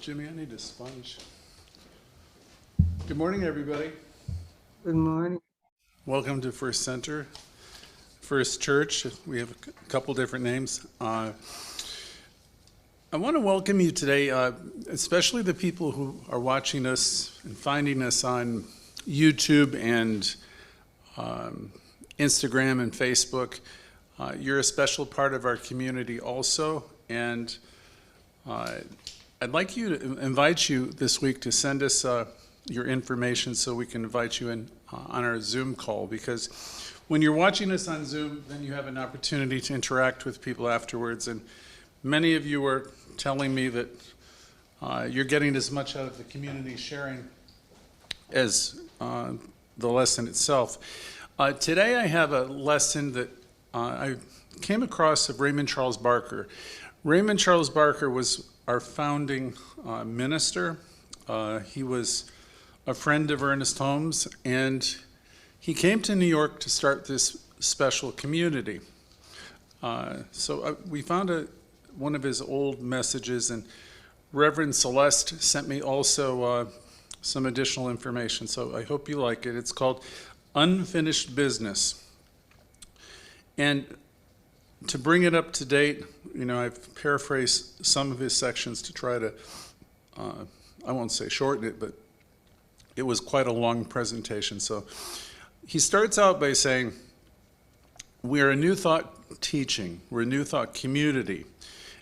Jimmy, I need a sponge. Good morning, everybody. Good morning. Welcome to First Center, First Church. We have a couple different names. I want to welcome you today, especially the people who are watching us and finding us on YouTube and Instagram and Facebook. You're a special part of our community also, and I'd like to invite you this week to send us your information so we can invite you in on our Zoom call, because when you're watching us on Zoom, then you have an opportunity to interact with people afterwards, and many of you are telling me that you're getting as much out of the community sharing as the lesson itself. Today I have a lesson that I came across of Raymond Charles Barker. Raymond Charles Barker was our founding minister. He was a friend of Ernest Holmes, and he came to New York to start this special community. So we found one of his old messages, and Reverend Celeste sent me also some additional information, so I hope you like it. It's called Unfinished Business. And to bring it up to date, I've paraphrased some of his sections to try to, I won't say shorten it, but it was quite a long presentation. So he starts out by saying, we are a New Thought teaching, we're a New Thought community,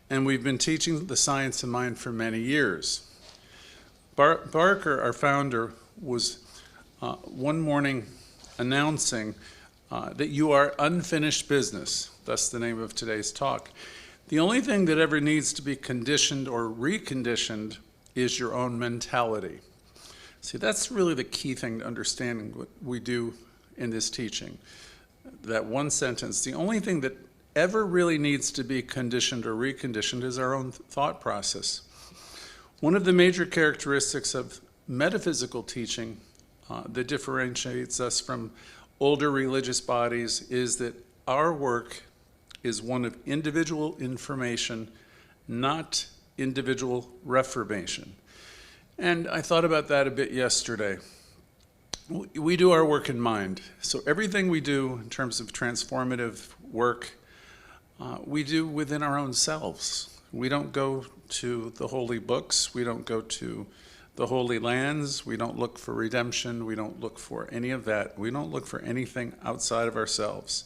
and we've been teaching the science of mind for many years. Barker, our founder, was one morning announcing that you are unfinished business. That's the name of today's talk. The only thing that ever needs to be conditioned or reconditioned is your own mentality. See, that's really the key thing to understanding what we do in this teaching. That one sentence, the only thing that ever really needs to be conditioned or reconditioned is our own thought process. One of the major characteristics of metaphysical teaching that differentiates us from older religious bodies is that our work is one of individual information, not individual reformation. And I thought about that a bit yesterday. We do our work in mind. So everything we do in terms of transformative work, we do within our own selves. We don't go to the holy books. We don't go to the holy lands. We don't look for redemption. We don't look for any of that. We don't look for anything outside of ourselves.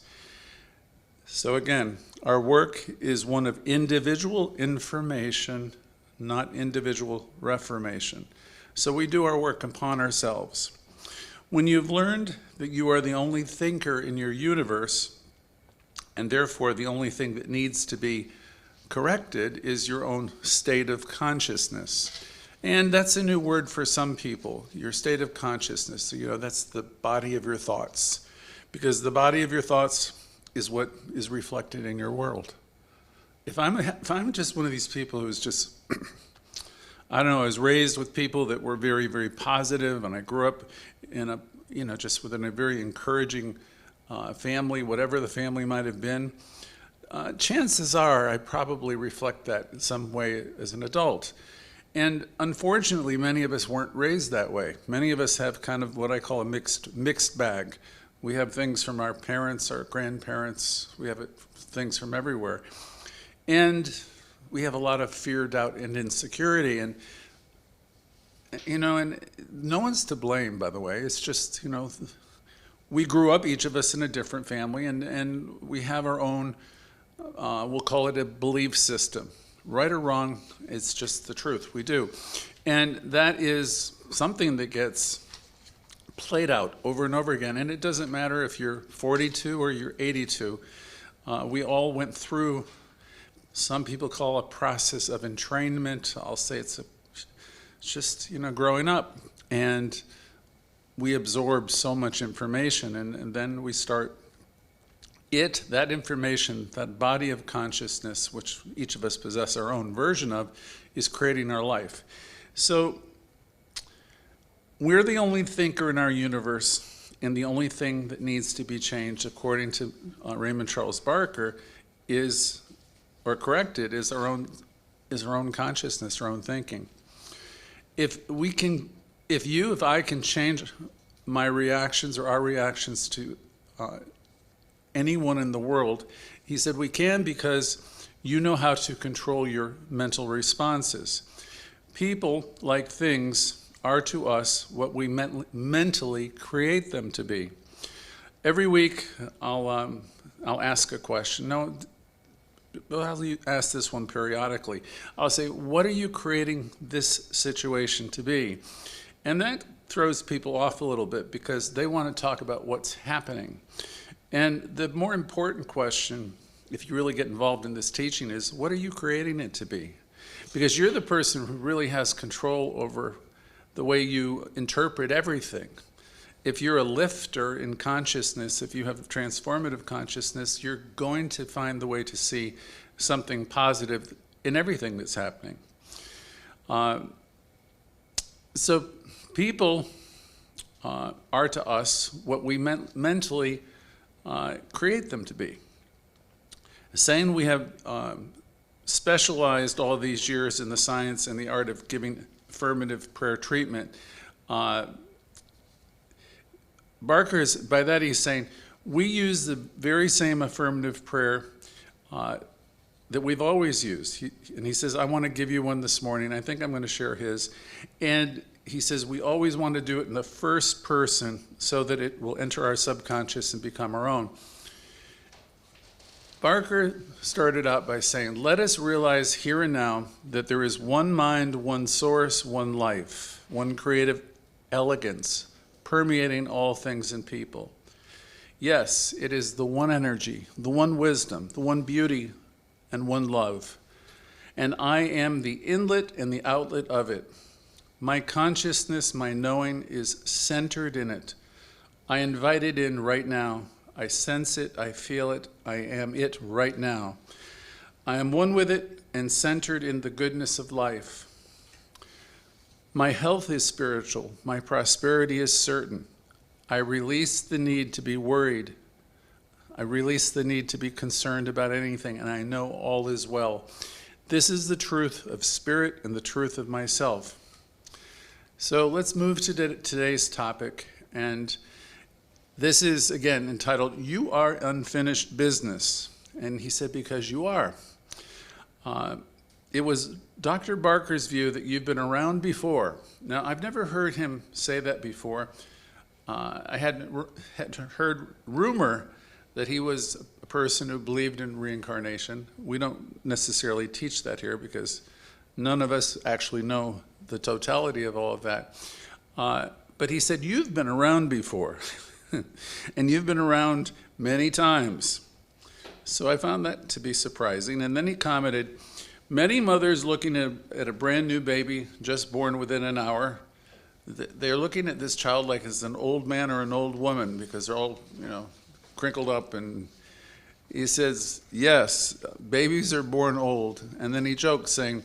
So again, our work is one of individual information, not individual reformation. So we do our work upon ourselves. When you've learned that you are the only thinker in your universe, and therefore the only thing that needs to be corrected is your own state of consciousness. And that's a new word for some people, your state of consciousness. So, that's the body of your thoughts, because the body of your thoughts is what is reflected in your world. If I'm just one of these people who's just, I was raised with people that were very, very positive, and I grew up in just within a very encouraging family, whatever the family might have been, chances are I probably reflect that in some way as an adult. And unfortunately, many of us weren't raised that way. Many of us have kind of what I call a mixed bag. We have things from our parents, our grandparents, we have things from everywhere. And we have a lot of fear, doubt, and insecurity. And, and no one's to blame, by the way. It's just, we grew up, each of us, in a different family, and we have our own, we'll call it a belief system. Right or wrong, it's just the truth. We do. And that is something that gets played out over and over again. And it doesn't matter if you're 42 or you're 82. We all went through, some people call a process of entrainment. I'll say it's just, growing up. And we absorb so much information, and then we start that information, that body of consciousness, which each of us possess our own version of, is creating our life. So we're the only thinker in our universe, and the only thing that needs to be changed, according to Raymond Charles Barker, is our own consciousness, our own thinking. if I can change my reactions or our reactions to anyone in the world, he said we can because you know how to control your mental responses. People, like things, are to us what we mentally create them to be. Every week, I'll ask a question. No, I'll ask this one periodically. I'll say, what are you creating this situation to be? And that throws people off a little bit because they want to talk about what's happening. And the more important question, if you really get involved in this teaching, is what are you creating it to be? Because you're the person who really has control over the way you interpret everything. If you're a lifter in consciousness, if you have transformative consciousness, you're going to find the way to see something positive in everything that's happening. So people are to us what we mentally create them to be. Saying we have specialized all these years in the science and the art of giving affirmative prayer treatment, Barker's, by that he's saying, we use the very same affirmative prayer that we've always used. And he says, I want to give you one this morning. I think I'm going to share his. And he says, we always want to do it in the first person so that it will enter our subconscious and become our own. Barker started out by saying, let us realize here and now that there is one mind, one source, one life, one creative elegance permeating all things and people. Yes, it is the one energy, the one wisdom, the one beauty, and one love. And I am the inlet and the outlet of it. My consciousness, my knowing is centered in it. I invite it in right now. I sense it, I feel it, I am it right now. I am one with it and centered in the goodness of life. My health is spiritual, my prosperity is certain. I release the need to be worried. I release the need to be concerned about anything, and I know all is well. This is the truth of spirit and the truth of myself. So let's move to today's topic, and this is, again, entitled, You Are Unfinished Business. And he said, because you are. It was Dr. Barker's view that you've been around before. Now, I've never heard him say that before. I had heard rumor that he was a person who believed in reincarnation. We don't necessarily teach that here because none of us actually know the totality of all of that. But he said, you've been around before. And you've been around many times. So I found that to be surprising. And then he commented, many mothers looking at a brand new baby just born within an hour, they're looking at this child like it's an old man or an old woman because they're all, crinkled up. And he says, yes, babies are born old. And then he joked saying,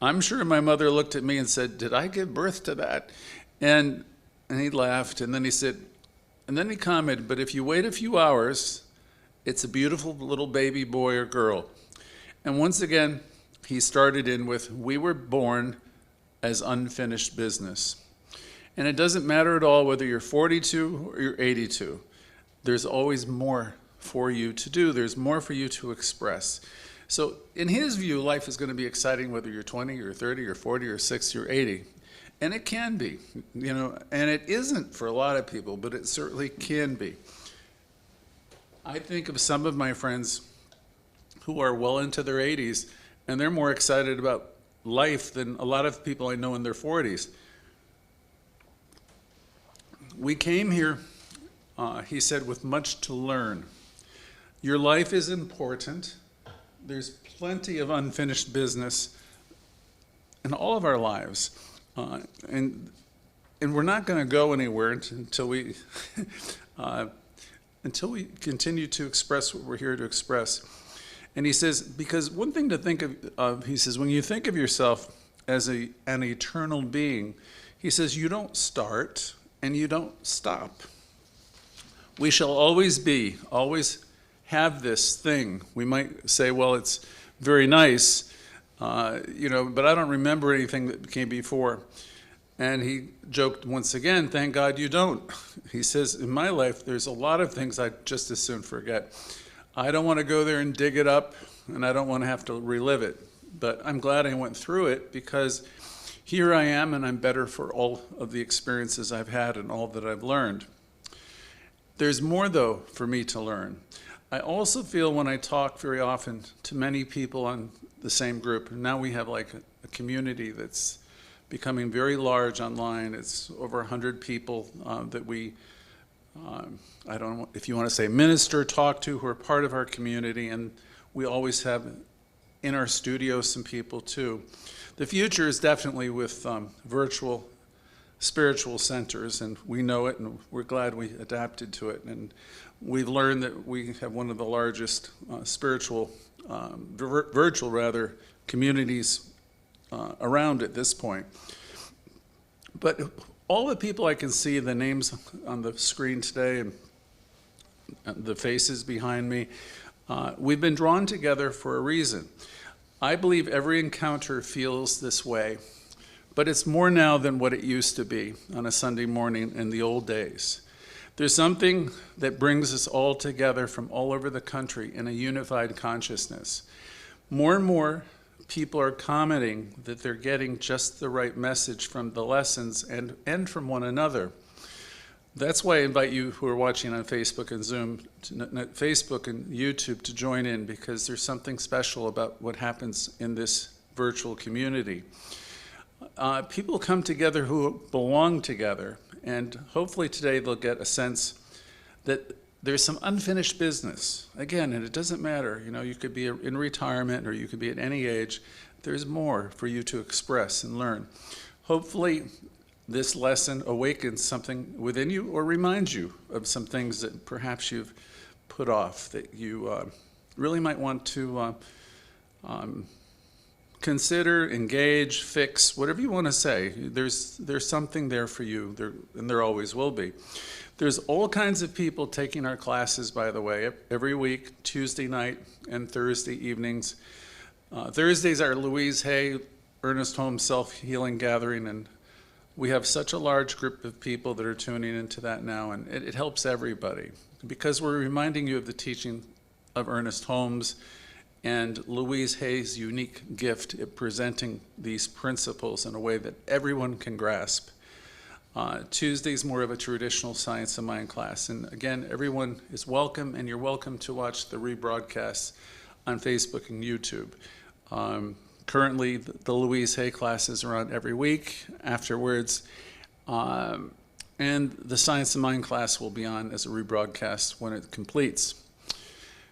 I'm sure my mother looked at me and said, did I give birth to that? And he laughed. And then he said, and then he commented, but if you wait a few hours, it's a beautiful little baby boy or girl. And once again, he started in with, we were born as unfinished business. And it doesn't matter at all whether you're 42 or you're 82. There's always more for you to do. There's more for you to express. So in his view, life is going to be exciting whether you're 20 or 30 or 40 or 60 or 80. And it can be, and it isn't for a lot of people, but it certainly can be. I think of some of my friends who are well into their 80s, and they're more excited about life than a lot of people I know in their 40s. We came here, he said, with much to learn. Your life is important. There's plenty of unfinished business in all of our lives. And we're not going to go anywhere until we continue to express what we're here to express. And he says, because one thing to think of, he says, when you think of yourself as an eternal being, he says, you don't start and you don't stop. We shall always be, always have this thing. We might say, well, it's very nice, but I don't remember anything that came before. And he joked once again, thank God you don't. He says, in my life, there's a lot of things I'd just as soon forget. I don't want to go there and dig it up, and I don't want to have to relive it. But I'm glad I went through it, because here I am, and I'm better for all of the experiences I've had and all that I've learned. There's more, though, for me to learn. I also feel when I talk very often to many people on the same group, and now we have like a community that's becoming very large online. It's over 100 people that we, I don't know if you want to say minister, talk to, who are part of our community, and we always have in our studio some people too. The future is definitely with virtual spiritual centers, and we know it, and we're glad we adapted to it. And we've learned that we have one of the largest spiritual, virtual rather, communities around at this point. But all the people I can see, the names on the screen today and the faces behind me, we've been drawn together for a reason. I believe every encounter feels this way, but it's more now than what it used to be on a Sunday morning in the old days. There's something that brings us all together from all over the country in a unified consciousness. More and more people are commenting that they're getting just the right message from the lessons and from one another. That's why I invite you who are watching on Facebook and Zoom, Facebook and YouTube, to join in, because there's something special about what happens in this virtual community. People come together who belong together, and hopefully today they'll get a sense that there's some unfinished business. Again, and it doesn't matter, you could be in retirement or you could be at any age. There's more for you to express and learn. Hopefully this lesson awakens something within you or reminds you of some things that perhaps you've put off that you really might want to consider, engage, fix, whatever you want to say. There's something there for you, and there always will be. There's all kinds of people taking our classes, by the way, every week, Tuesday night and Thursday evenings. Thursdays are Louise Hay, Ernest Holmes Self-Healing Gathering, and we have such a large group of people that are tuning into that now, and it helps everybody, because we're reminding you of the teaching of Ernest Holmes and Louise Hay's unique gift at presenting these principles in a way that everyone can grasp. Tuesday's more of a traditional science of mind class. And again, everyone is welcome, and you're welcome to watch the rebroadcasts on Facebook and YouTube. Currently, the Louise Hay classes are on every week afterwards. And the science of mind class will be on as a rebroadcast when it completes.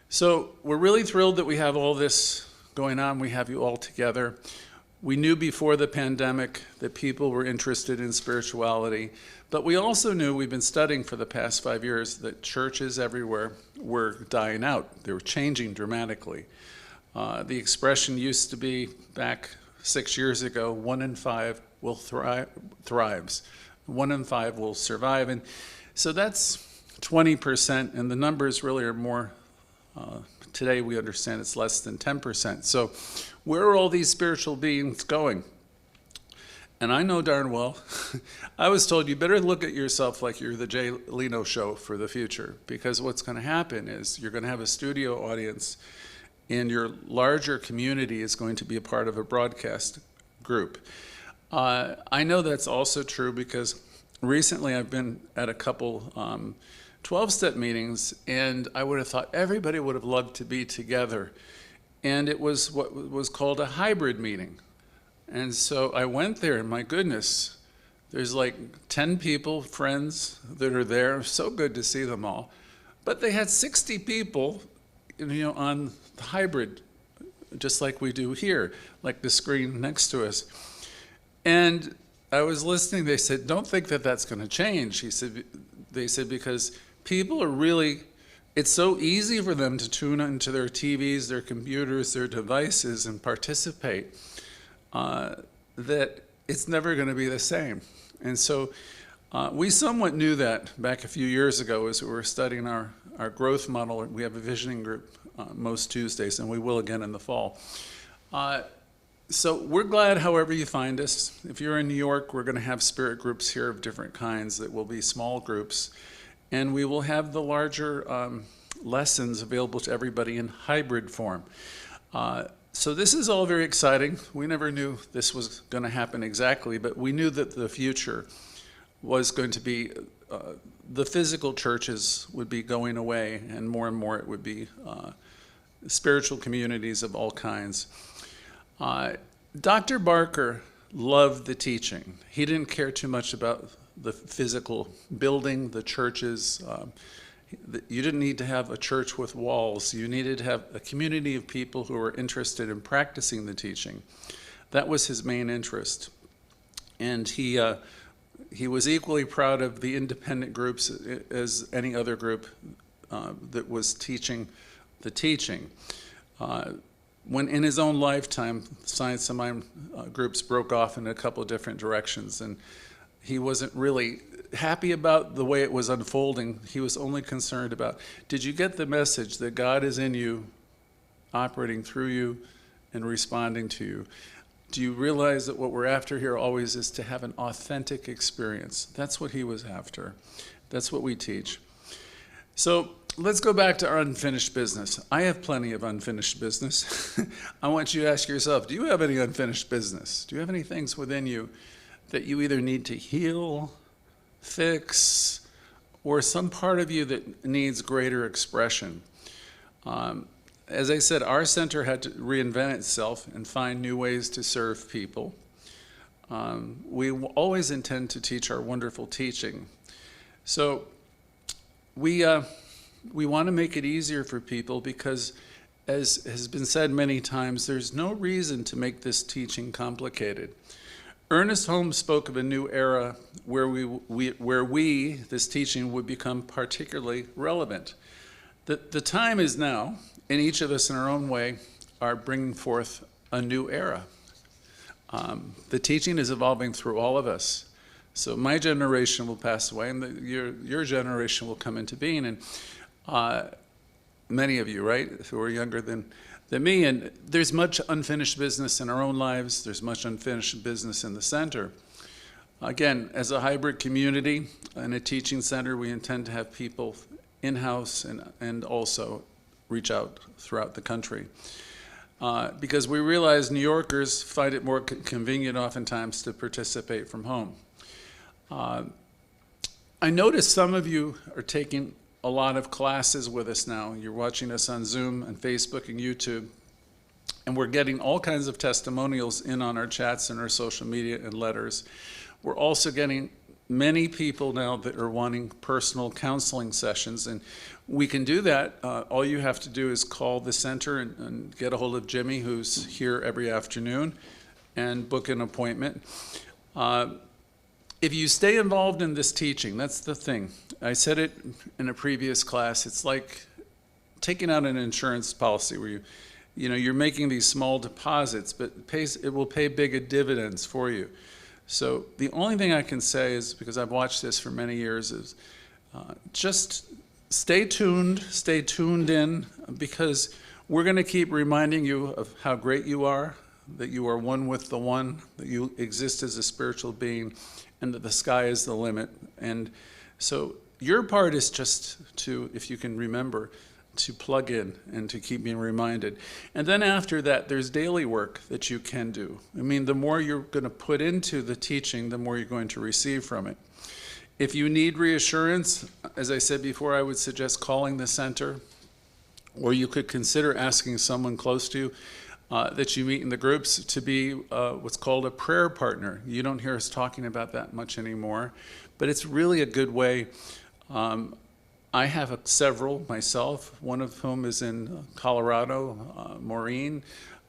So we're really thrilled that we have all this going on. We have you all together. We knew before the pandemic that people were interested in spirituality, but we also knew, we've been studying for the past 5 years, that churches everywhere were dying out. They were changing dramatically. The expression used to be, back 6 years ago, 1 in 5 will thrives. 1 in 5 will survive. And so that's 20%, and the numbers really are more. Today we understand it's less than 10%. So where are all these spiritual beings going? And I know darn well, I was told you better look at yourself like you're the Jay Leno show for the future, because what's going to happen is you're going to have a studio audience, and your larger community is going to be a part of a broadcast group. I know that's also true because recently I've been at a couple 12-step meetings, and I would have thought everybody would have loved to be together. And it was what was called a hybrid meeting. And so I went there, and my goodness, there's like 10 people, friends that are there. So good to see them all. But they had 60 people, on the hybrid, just like we do here, like the screen next to us. And I was listening. They said, don't think that that's going to change. They said, because people are really, it's so easy for them to tune into their TVs, their computers, their devices, and participate, that it's never going to be the same. And so we somewhat knew that back a few years ago as we were studying our growth model. We have a visioning group most Tuesdays, and we will again in the fall. So we're glad however you find us. If you're in New York, we're going to have spirit groups here of different kinds that will be small groups. And we will have the larger lessons available to everybody in hybrid form. So this is all very exciting. We never knew this was going to happen exactly, but we knew that the future was going to be the physical churches would be going away, and more it would be spiritual communities of all kinds. Dr. Barker loved the teaching. He didn't care too much about the physical building, the churches. You didn't need to have a church with walls. You needed to have a community of people who were interested in practicing the teaching. That was his main interest. And he was equally proud of the independent groups as any other group that was teaching the teaching. When in his own lifetime, Science of Mind groups broke off in a couple of different directions, and he wasn't really happy about the way it was unfolding. He was only concerned about, did you get the message that God is in you, operating through you, and responding to you? Do you realize that what we're after here always is to have an authentic experience? That's what he was after. That's what we teach. So let's go back to our unfinished business. I have plenty of unfinished business. I want you to ask yourself, do you have any unfinished business? Do you have any things within you that you either need to heal, fix, or some part of you that needs greater expression? As I said, our center had to reinvent itself and find new ways to serve people. We always intend to teach our wonderful teaching. So we want to make it easier for people because, as has been said many times, there's no reason to make this teaching complicated. Ernest Holmes spoke of a new era where this teaching would become particularly relevant. The time is now, and each of us in our own way are bringing forth a new era. The teaching is evolving through all of us. So my generation will pass away, and your generation will come into being, and many of you, right, who are younger than me, and there's much unfinished business in our own lives. There's much unfinished business in the center. Again, as a hybrid community and a teaching center, we intend to have people in-house and also reach out throughout the country. Because we realize New Yorkers find it more convenient oftentimes to participate from home. I notice some of you are taking a lot of classes with us now. You're watching us on Zoom and Facebook and YouTube, and we're getting all kinds of testimonials in on our chats and our social media and letters. We're also getting many people now that are wanting personal counseling sessions, and we can do that. All you have to do is call the center and get a hold of Jimmy, who's here every afternoon, and book an appointment. If you stay involved in this teaching, that's the thing. I said it in a previous class. It's like taking out an insurance policy where you're making these small deposits, but it will pay big dividends for you. So the only thing I can say is, because I've watched this for many years, is just stay tuned in, because we're going to keep reminding you of how great you are, that you are one with the one, that you exist as a spiritual being, and that the sky is the limit. And so your part is just to, if you can remember, to plug in and to keep being reminded. And then after that, there's daily work that you can do. I mean, the more you're going to put into the teaching, the more you're going to receive from it. If you need reassurance, as I said before, I would suggest calling the center, or you could consider asking someone close to you that you meet in the groups to be what's called a prayer partner. You don't hear us talking about that much anymore, but it's really a good way. I have several myself, one of whom is in Colorado, Maureen.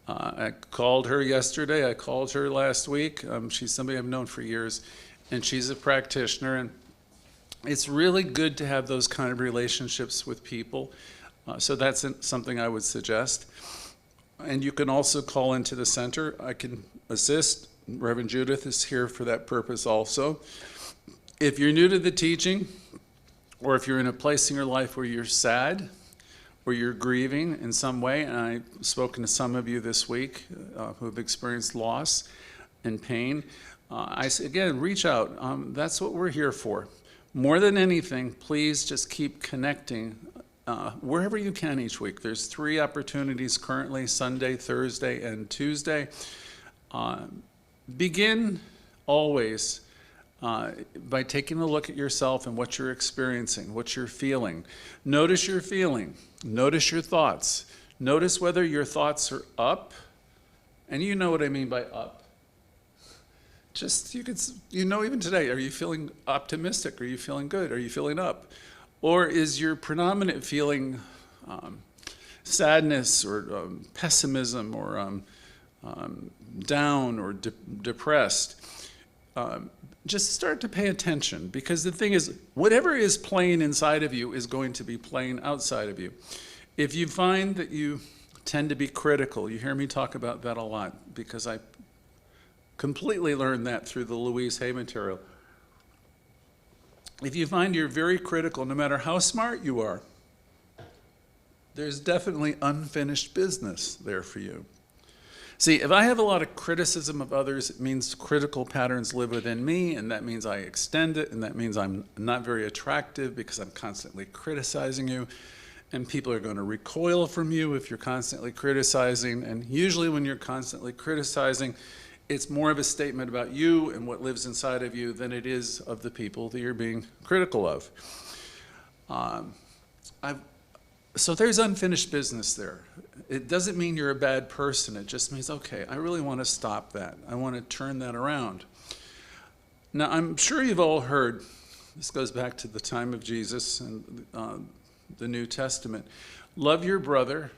I called her yesterday. I called her last week. She's somebody I've known for years, and she's a practitioner. And it's really good to have those kind of relationships with people. So that's something I would suggest. And you can also call into the center. I can assist. Reverend Judith is here for that purpose also. If you're new to the teaching, or if you're in a place in your life where you're sad, or you're grieving in some way, and I've spoken to some of you this week who have experienced loss and pain, I say, again, reach out. That's what we're here for. More than anything, please just keep connecting wherever you can each week. There's 3 opportunities currently, Sunday, Thursday, and Tuesday. Begin always by taking a look at yourself and what you're experiencing, what you're feeling. Notice your feeling. Notice your thoughts. Notice whether your thoughts are up, and you know what I mean by up. Just, even today, are you feeling optimistic? Are you feeling good? Are you feeling up? Or is your predominant feeling sadness or pessimism or down or depressed? Just start to pay attention, because the thing is, whatever is playing inside of you is going to be playing outside of you. If you find that you tend to be critical, you hear me talk about that a lot, because I completely learned that through the Louise Hay material. If you find you're very critical, no matter how smart you are, there's definitely unfinished business there for you. See, if I have a lot of criticism of others, it means critical patterns live within me, and that means I extend it, and that means I'm not very attractive because I'm constantly criticizing you, and people are going to recoil from you if you're constantly criticizing, and usually when you're constantly criticizing, it's more of a statement about you and what lives inside of you than it is of the people that you're being critical of. So there's unfinished business there. It doesn't mean you're a bad person. It just means, okay, I really want to stop that. I want to turn that around. Now, I'm sure you've all heard, this goes back to the time of Jesus and the New Testament, love your brother,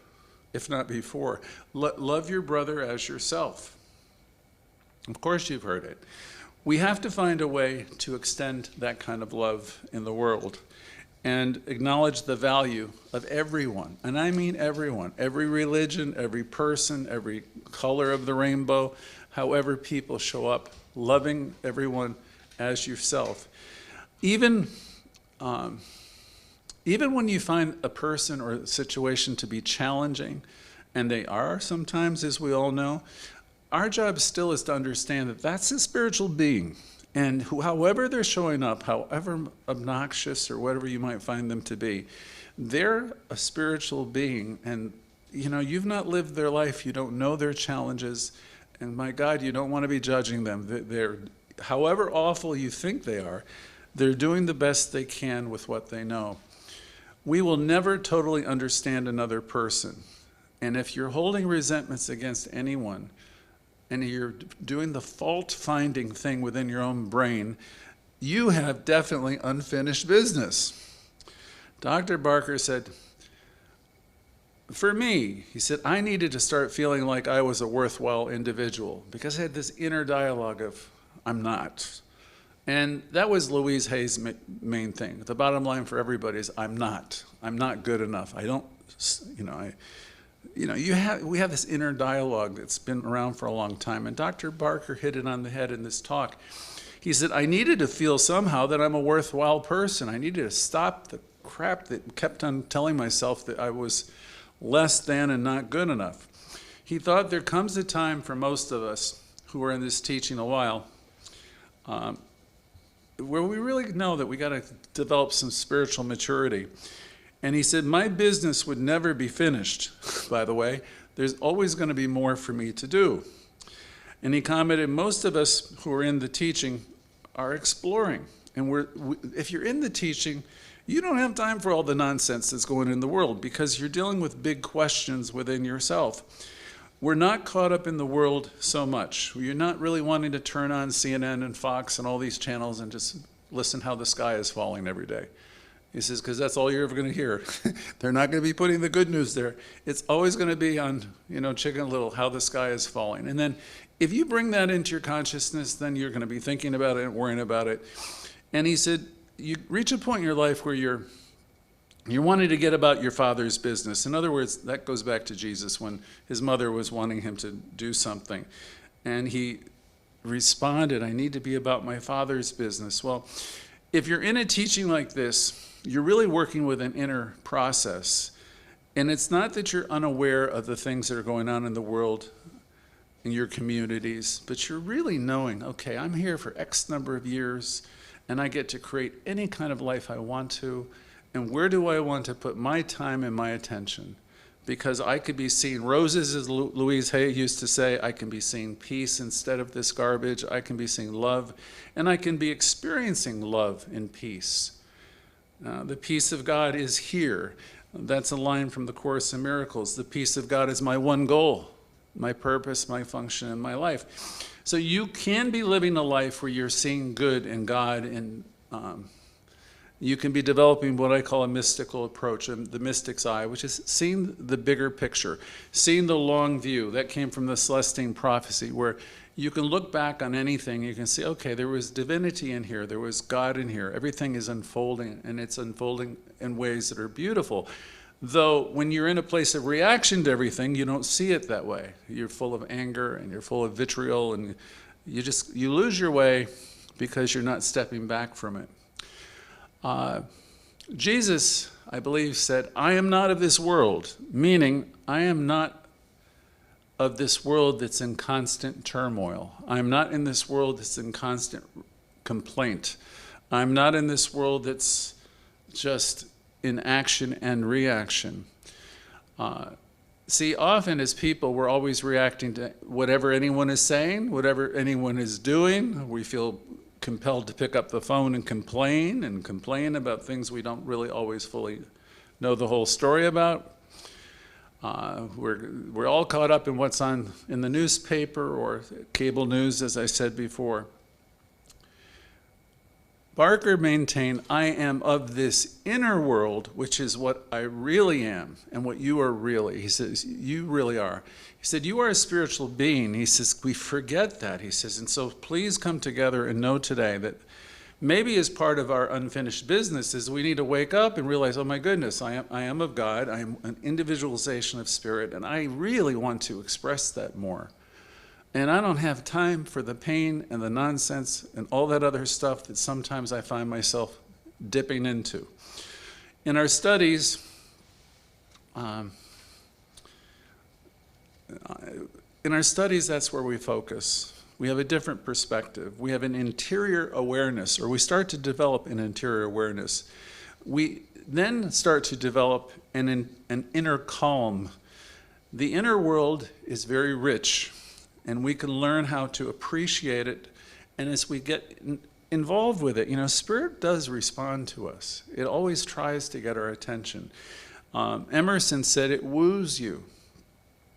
if not before. Love your brother as yourself. Of course you've heard it. We have to find a way to extend that kind of love in the world and acknowledge the value of everyone. And I mean everyone, every religion, every person, every color of the rainbow, however people show up, loving everyone as yourself. Even when you find a person or a situation to be challenging, and they are sometimes, as we all know, our job still is to understand that that's a spiritual being, and however they're showing up, however obnoxious or whatever you might find them to be, they're a spiritual being, and you've not lived their life, you don't know their challenges, and my God, you don't want to be judging them. They're however awful you think they are, they're doing the best they can with what they know. We will never totally understand another person, and if you're holding resentments against anyone, and you're doing the fault-finding thing within your own brain, you have definitely unfinished business. Dr. Barker said, for me, he said, I needed to start feeling like I was a worthwhile individual because I had this inner dialogue of, I'm not. And that was Louise Hay's main thing. The bottom line for everybody is, I'm not good enough. We have this inner dialogue that's been around for a long time, and Dr. Barker hit it on the head in this talk. He said, I needed to feel somehow that I'm a worthwhile person. I needed to stop the crap that kept on telling myself that I was less than and not good enough. He thought there comes a time for most of us who are in this teaching a while where we really know that we got to develop some spiritual maturity. And he said, my business would never be finished, by the way. There's always going to be more for me to do. And he commented, most of us who are in the teaching are exploring. And if you're in the teaching, you don't have time for all the nonsense that's going on in the world because you're dealing with big questions within yourself. We're not caught up in the world so much. You're not really wanting to turn on CNN and Fox and all these channels and just listen how the sky is falling every day. He says, because that's all you're ever going to hear. They're not going to be putting the good news there. It's always going to be on, Chicken Little, how the sky is falling. And then if you bring that into your consciousness, then you're going to be thinking about it and worrying about it. And he said, you reach a point in your life where you're wanting to get about your father's business. In other words, that goes back to Jesus when his mother was wanting him to do something. And he responded, I need to be about my father's business. Well, if you're in a teaching like this, you're really working with an inner process. And it's not that you're unaware of the things that are going on in the world, in your communities, but you're really knowing, okay, I'm here for X number of years, and I get to create any kind of life I want to, and where do I want to put my time and my attention? Because I could be seeing roses, as Louise Hay used to say. I can be seeing peace instead of this garbage. I can be seeing love, and I can be experiencing love and peace. The peace of God is here. That's a line from the Course in Miracles. The peace of God is my one goal, my purpose, my function in my life. So you can be living a life where you're seeing good in God, and you can be developing what I call a mystical approach, the mystic's eye, which is seeing the bigger picture, seeing the long view. That came from the Celestine prophecy, where you can look back on anything, you can see, okay, there was divinity in here, there was God in here, everything is unfolding, and it's unfolding in ways that are beautiful. Though when you're in a place of reaction to everything, you don't see it that way. You're full of anger, and you're full of vitriol, and you lose your way because you're not stepping back from it. Jesus, I believe, said, I am not of this world, meaning I am not of this world that's in constant turmoil. I'm not in this world that's in constant complaint. I'm not in this world that's just in action and reaction. See, often as people, we're always reacting to whatever anyone is saying, whatever anyone is doing. We feel compelled to pick up the phone and complain about things we don't really always fully know the whole story about. We're all caught up in what's on in the newspaper or cable news, as I said before. Barker maintained, I am of this inner world, which is what I really am and what you are really. He says, you really are. He said, you are a spiritual being. He says, we forget that. He says, and so please come together and know today that maybe as part of our unfinished business is we need to wake up and realize, oh my goodness, I am of God. I am an individualization of spirit, and I really want to express that more. And I don't have time for the pain and the nonsense and all that other stuff that sometimes I find myself dipping into. In our studies, that's where we focus. We have a different perspective. We have an interior awareness, or we start to develop an interior awareness. We then start to develop an inner calm. The inner world is very rich, and we can learn how to appreciate it. And as we get involved with it, Spirit does respond to us. It always tries to get our attention. Emerson said it woos you.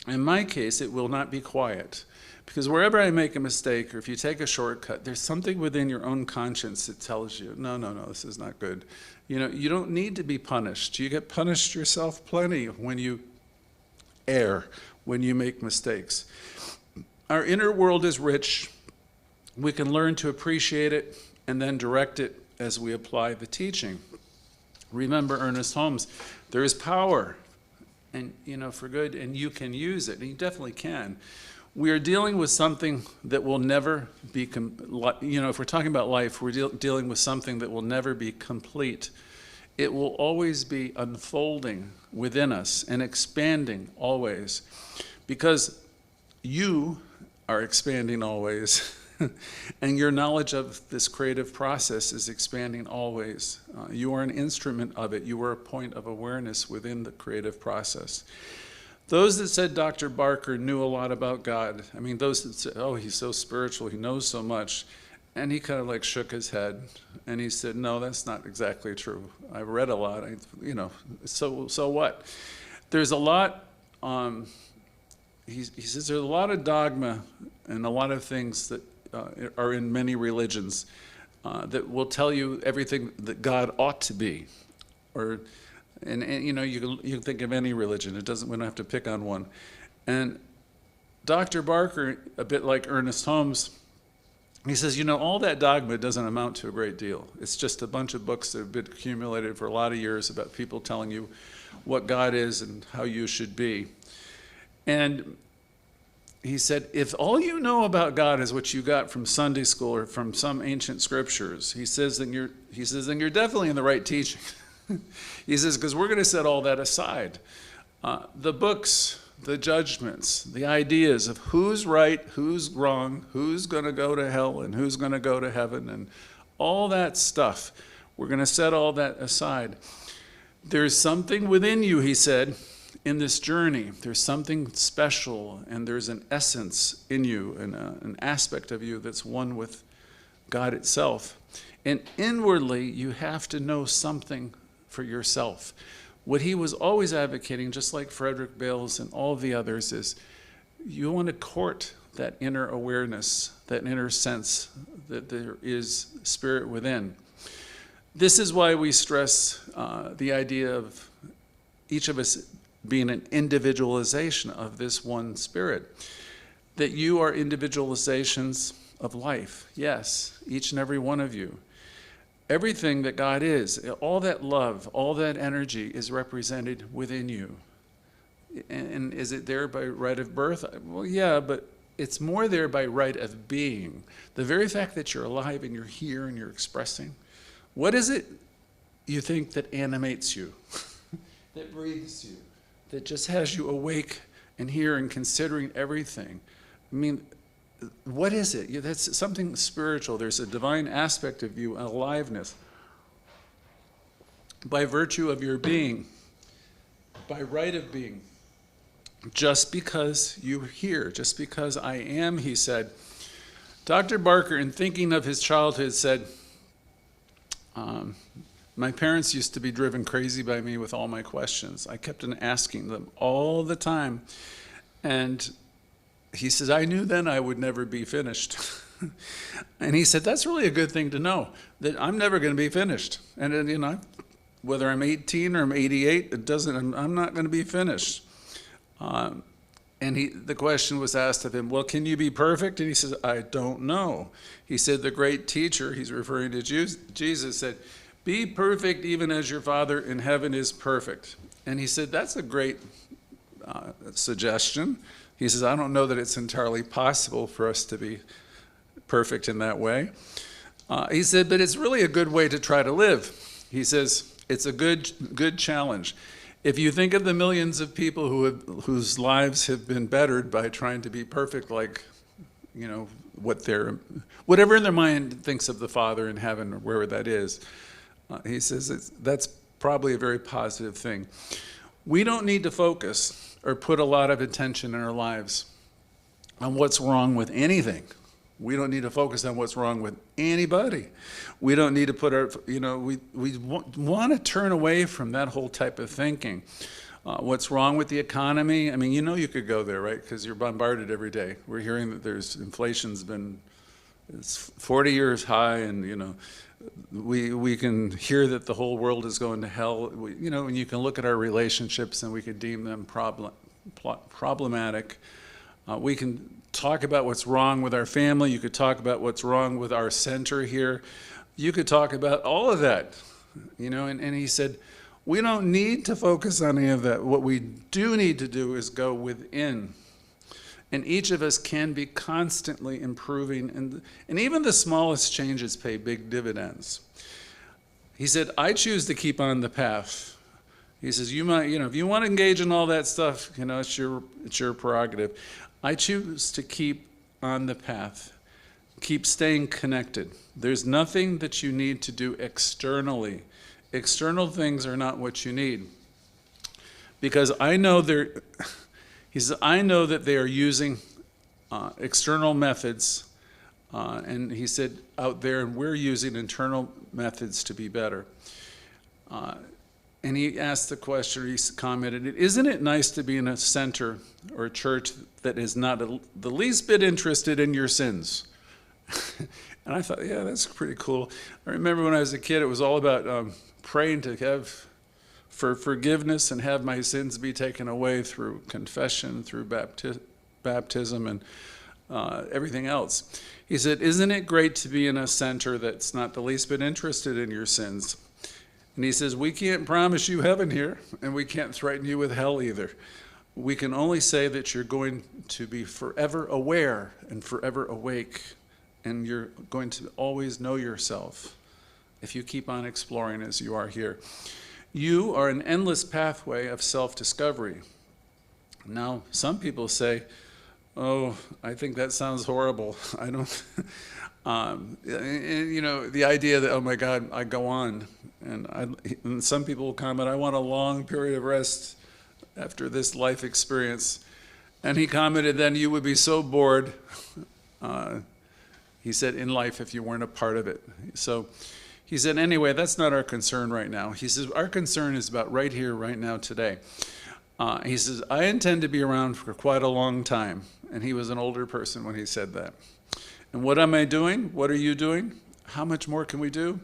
In my case, it will not be quiet. Because wherever I make a mistake, or if you take a shortcut, there's something within your own conscience that tells you, no, this is not good. You don't need to be punished. You get punished yourself plenty when you err, when you make mistakes. Our inner world is rich. We can learn to appreciate it and then direct it as we apply the teaching. Remember Ernest Holmes, there is power and for good, and you can use it, and you definitely can. We are dealing with something that will never be, if we're talking about life, we're dealing with something that will never be complete. It will always be unfolding within us and expanding always, because you are expanding always, and your knowledge of this creative process is expanding always. You are an instrument of it. You are a point of awareness within the creative process. Those that said Dr. Barker knew a lot about God, those that said, oh, he's so spiritual, he knows so much, and he kind of shook his head, and he said, no, that's not exactly true. I read a lot, so what? There's a lot, he says there's a lot of dogma and a lot of things that are in many religions that will tell you everything that God ought to be, And you can think of any religion. We don't have to pick on one. And Dr. Barker, a bit like Ernest Holmes, he says, all that dogma doesn't amount to a great deal. It's just a bunch of books that have been accumulated for a lot of years about people telling you what God is and how you should be. And he said, if all you know about God is what you got from Sunday school or from some ancient scriptures, he says, then you're definitely in the right teaching. He says, because we're going to set all that aside. The books, the judgments, the ideas of who's right, who's wrong, who's going to go to hell and who's going to go to heaven, and all that stuff. We're going to set all that aside. There's something within you, he said, in this journey. There's something special, and there's an essence in you, and an aspect of you that's one with God itself. And inwardly, you have to know something for yourself. What he was always advocating, just like Frederick Bales and all of the others, is you want to court that inner awareness, that inner sense that there is spirit within. This is why we stress the idea of each of us being an individualization of this one spirit. That you are individualizations of life. Yes, each and every one of you. Everything that God is, all that love, all that energy is represented within you. And is it there by right of birth? Well, yeah, but it's more there by right of being. The very fact that you're alive and you're here and you're expressing. What is it you think that animates you, that breathes you, that just has you awake and here and considering everything? I mean, what is it? That's something spiritual. There's a divine aspect of you, aliveness. By virtue of your being, by right of being, just because you're here, just because I am, he said. Dr. Barker, in thinking of his childhood, said, my parents used to be driven crazy by me with all my questions. I kept on asking them all the time. And he says, I knew then I would never be finished. And he said, that's really a good thing to know, that I'm never going to be finished. And, whether I'm 18 or I'm 88, I'm not going to be finished. And the question was asked of him, well, can you be perfect? And he says, I don't know. He said, the great teacher, he's referring to Jesus, said, be perfect even as your Father in heaven is perfect. And he said, that's a great suggestion. He says, I don't know that it's entirely possible for us to be perfect in that way. He said, but it's really a good way to try to live. He says, it's a good challenge. If you think of the millions of people whose lives have been bettered by trying to be perfect, like, whatever in their mind thinks of the Father in heaven or wherever that is, he says that's probably a very positive thing. We don't need to focus or put a lot of attention in our lives on what's wrong with anything. We don't need to focus on what's wrong with anybody. We don't need to put we want to turn away from that whole type of thinking. What's wrong with the economy? I mean, you could go there, right? Because you're bombarded every day. We're hearing that inflation's been, it's 40 years high, and, we can hear that the whole world is going to hell. And you can look at our relationships and we could deem them problematic. We can talk about what's wrong with our family. You could talk about what's wrong with our center here. You could talk about all of that, and he said, we don't need to focus on any of that. What we do need to do is go within. And each of us can be constantly improving, and even the smallest changes pay big dividends. He said, I choose to keep on the path. He says, you might, if you want to engage in all that stuff, it's your prerogative. I choose to keep on the path, keep staying connected. There's nothing that you need to do externally. External things are not what you need. Because I know he says, I know that they are using external methods, and he said out there, and we're using internal methods to be better. And he asked the question, he commented, isn't it nice to be in a center or a church that is not the least bit interested in your sins? And I thought, yeah, that's pretty cool. I remember when I was a kid, it was all about praying to have for forgiveness and have my sins be taken away through confession, through baptism, and everything else. He said, isn't it great to be in a center that's not the least bit interested in your sins? And he says, we can't promise you heaven here, and we can't threaten you with hell either. We can only say that you're going to be forever aware and forever awake, and you're going to always know yourself if you keep on exploring as you are here. You are an endless pathway of self-discovery. Now, some people say, oh, I think that sounds horrible. I don't, the idea that, oh my God, I go on. And some people will comment, I want a long period of rest after this life experience. And he commented, then you would be so bored, he said, in life if you weren't a part of it. So he said, anyway, that's not our concern right now. He says, our concern is about right here, right now, today. He says, I intend to be around for quite a long time. And he was an older person when he said that. And what am I doing? What are you doing? How much more can we do?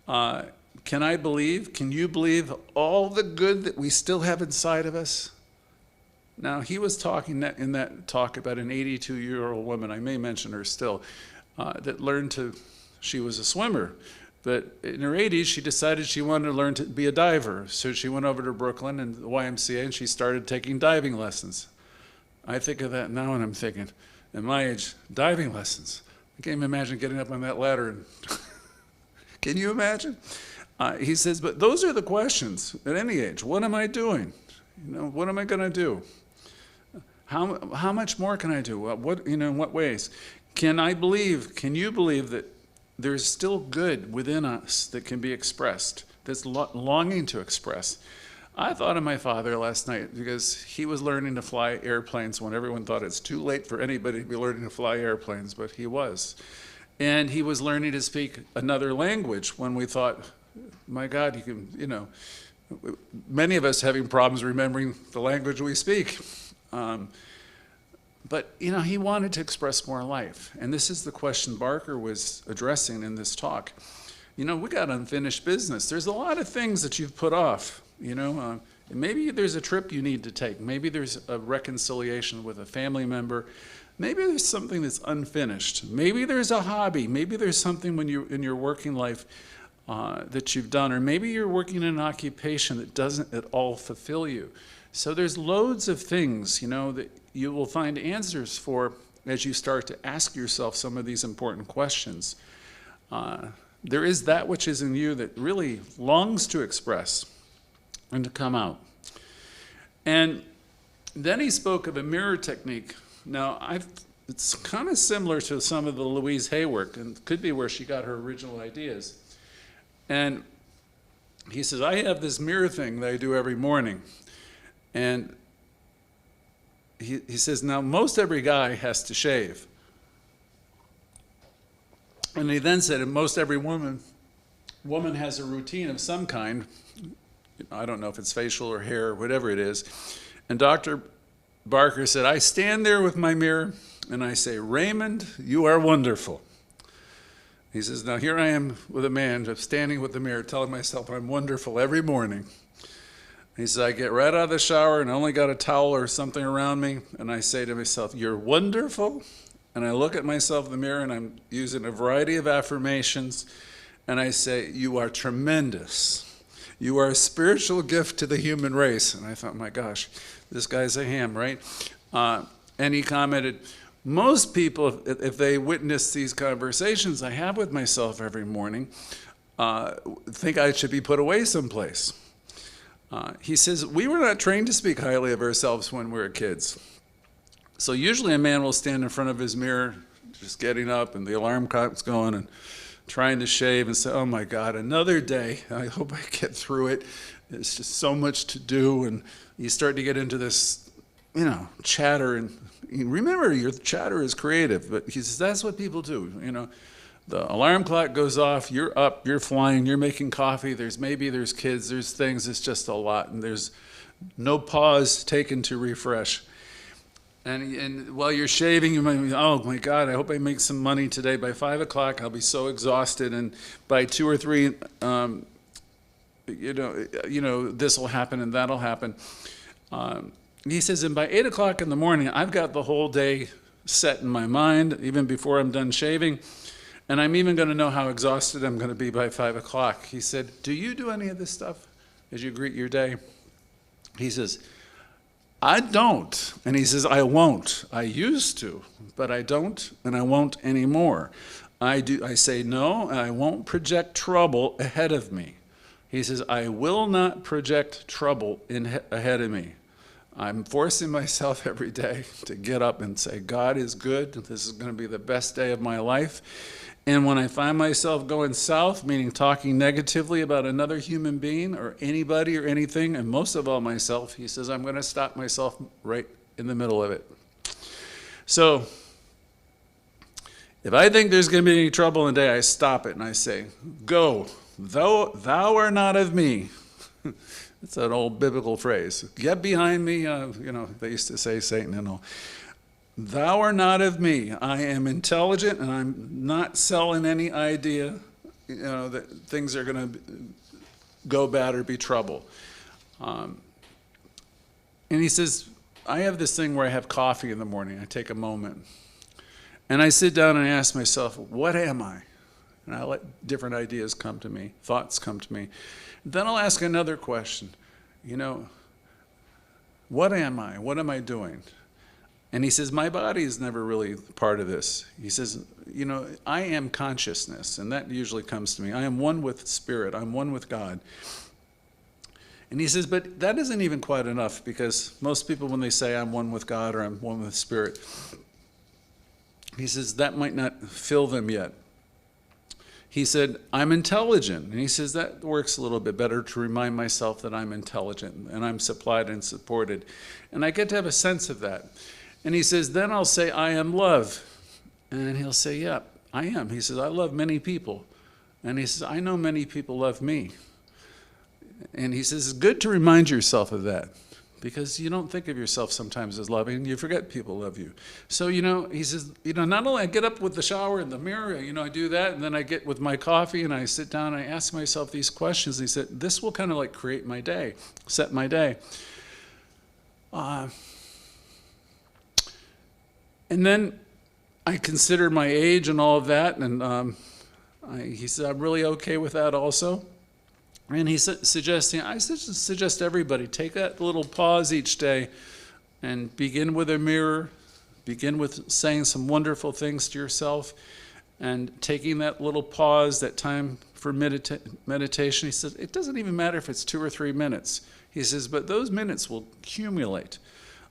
Can I believe? Can you believe all the good that we still have inside of us? Now, he was talking in that talk about an 82-year-old woman, I may mention her still, that learned to, she was a swimmer, but in her 80s, she decided she wanted to learn to be a diver. So she went over to Brooklyn and the YMCA, and she started taking diving lessons. I think of that now, and I'm thinking, at my age, diving lessons. I can't even imagine getting up on that ladder. And can you imagine? He says, but those are the questions at any age. What am I doing? What am I going to do? How much more can I do? In what ways? Can I believe? Can you believe that there's still good within us that can be expressed, that's longing to express? I thought of my father last night because he was learning to fly airplanes when everyone thought it's too late for anybody to be learning to fly airplanes, but he was. And he was learning to speak another language when we thought, my God, you can, many of us having problems remembering the language we speak. But, he wanted to express more life. And this is the question Barker was addressing in this talk. We got unfinished business. There's a lot of things that you've put off, maybe there's a trip you need to take. Maybe there's a reconciliation with a family member. Maybe there's something that's unfinished. Maybe there's a hobby. Maybe there's something when you're in your working life that you've done, or maybe you're working in an occupation that doesn't at all fulfill you. So there's loads of things, that you will find answers for as you start to ask yourself some of these important questions. There is that which is in you that really longs to express and to come out. And then he spoke of a mirror technique. Now, it's kind of similar to some of the Louise Hay work, and could be where she got her original ideas. And he says, I have this mirror thing that I do every morning. And he says, now most every guy has to shave. And he then said, and most every woman has a routine of some kind. I don't know if it's facial or hair or whatever it is. And Dr. Barker said, I stand there with my mirror and I say, Raymond, you are wonderful. He says, now here I am with a man, just standing with the mirror, telling myself I'm wonderful every morning. He says, I get right out of the shower and I only got a towel or something around me, and I say to myself, you're wonderful. And I look at myself in the mirror and I'm using a variety of affirmations, and I say, you are tremendous. You are a spiritual gift to the human race. And I thought, my gosh, this guy's a ham, right? And he commented, most people, if they witness these conversations I have with myself every morning, think I should be put away someplace. He says, we were not trained to speak highly of ourselves when we were kids. So usually a man will stand in front of his mirror, just getting up, and the alarm clock's going, and trying to shave, and say, oh my God, another day. I hope I get through it. There's just so much to do. And you start to get into this, chatter. And remember, your chatter is creative. But he says, that's what people do. The alarm clock goes off, you're up, you're flying, you're making coffee, there's kids, there's things, it's just a lot, and there's no pause taken to refresh. And while you're shaving, you might be, oh my God, I hope I make some money today. By 5 o'clock, I'll be so exhausted, and by 2 or 3, this will happen and that'll happen. He says, and by 8 o'clock in the morning, I've got the whole day set in my mind, even before I'm done shaving. And I'm even going to know how exhausted I'm going to be by 5 o'clock. He said, do you do any of this stuff as you greet your day? He says, I don't. And he says, I won't. I used to, but I don't, and I won't anymore. I say no, and I won't project trouble ahead of me. He says, I will not project trouble ahead of me. I'm forcing myself every day to get up and say, God is good. This is going to be the best day of my life. And when I find myself going south, meaning talking negatively about another human being or anybody or anything, and most of all myself, he says, I'm going to stop myself right in the middle of it. So if I think there's going to be any trouble in the day, I stop it and I say, go, thou art not of me. It's an old biblical phrase. Get behind me. They used to say Satan and all. Thou art not of me. I am intelligent, and I'm not selling any idea, that things are going to go bad or be trouble. And he says, I have this thing where I have coffee in the morning. I take a moment, and I sit down and I ask myself, what am I? And I let different ideas come to me, thoughts come to me. Then I'll ask another question. What am I? What am I doing? And he says, my body is never really part of this. He says, I am consciousness, and that usually comes to me. I am one with spirit. I'm one with God. And he says, but that isn't even quite enough, because most people, when they say I'm one with God or I'm one with spirit, he says that might not fill them yet. He said, I'm intelligent. And he says that works a little bit better to remind myself that I'm intelligent and I'm supplied and supported. And I get to have a sense of that. And he says, then I'll say, I am love. And he'll say, yeah, I am. He says, I love many people. And he says, I know many people love me. And he says, it's good to remind yourself of that, because you don't think of yourself sometimes as loving. You forget people love you. So, he says, not only I get up with the shower and the mirror, I do that, and then I get with my coffee and I sit down and I ask myself these questions. And he said, this will kind of like create my day, set my day. And then I consider my age and all of that, and he said, I'm really okay with that also. And he's suggesting, I suggest everybody take that little pause each day and begin with a mirror, begin with saying some wonderful things to yourself, and taking that little pause, that time for meditation. He says, it doesn't even matter if it's 2 or 3 minutes. He says, but those minutes will accumulate.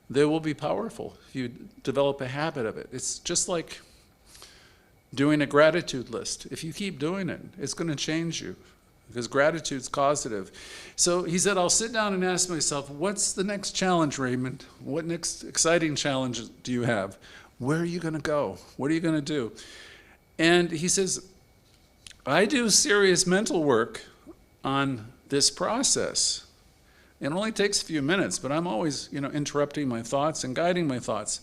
They will be powerful if you develop a habit of it. It's just like doing a gratitude list. If you keep doing it, it's going to change you, because gratitude's causative. So he said, I'll sit down and ask myself, what's the next challenge, Raymond? What next exciting challenge do you have? Where are you going to go? What are you going to do? And he says, I do serious mental work on this process. It only takes a few minutes, but I'm always, interrupting my thoughts and guiding my thoughts.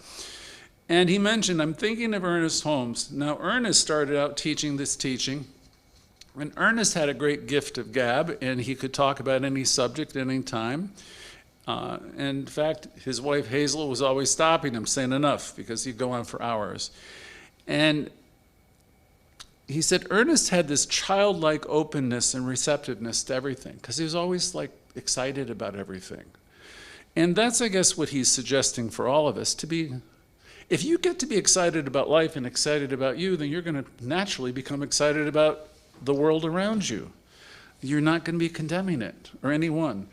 And he mentioned, I'm thinking of Ernest Holmes. Now, Ernest started out teaching this teaching, and Ernest had a great gift of gab, and he could talk about any subject at any time. And in fact, his wife Hazel was always stopping him, saying enough, because he'd go on for hours. And he said Ernest had this childlike openness and receptiveness to everything, because he was always excited about everything. And that's, I guess, what he's suggesting for all of us, to be, if you get to be excited about life and excited about you, then you're going to naturally become excited about the world around you. You're not going to be condemning it or anyone.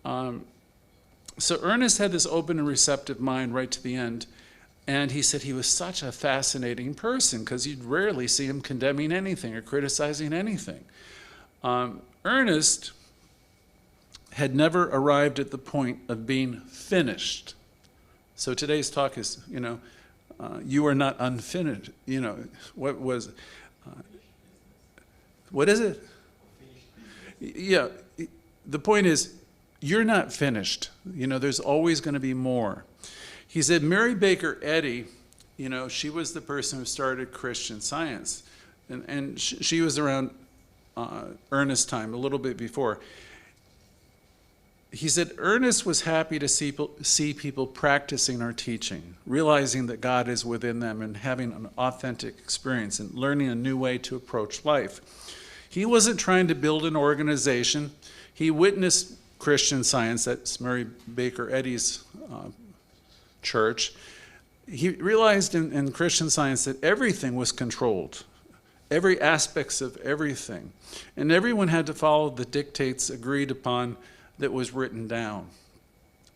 So Ernest had this open and receptive mind right to the end. And he said he was such a fascinating person, because you'd rarely see him condemning anything or criticizing anything. Ernest had never arrived at the point of being finished. So today's talk is, you are not unfinished. What is it? Yeah, the point is, you're not finished. There's always going to be more. He said Mary Baker Eddy, she was the person who started Christian Science. And she was around Ernest's time, a little bit before. He said Ernest was happy to see people practicing our teaching, realizing that God is within them and having an authentic experience and learning a new way to approach life. He wasn't trying to build an organization. He witnessed Christian Science, that's Mary Baker Eddy's church. He realized in Christian Science that everything was controlled. every aspects of everything. And everyone had to follow the dictates agreed upon that was written down.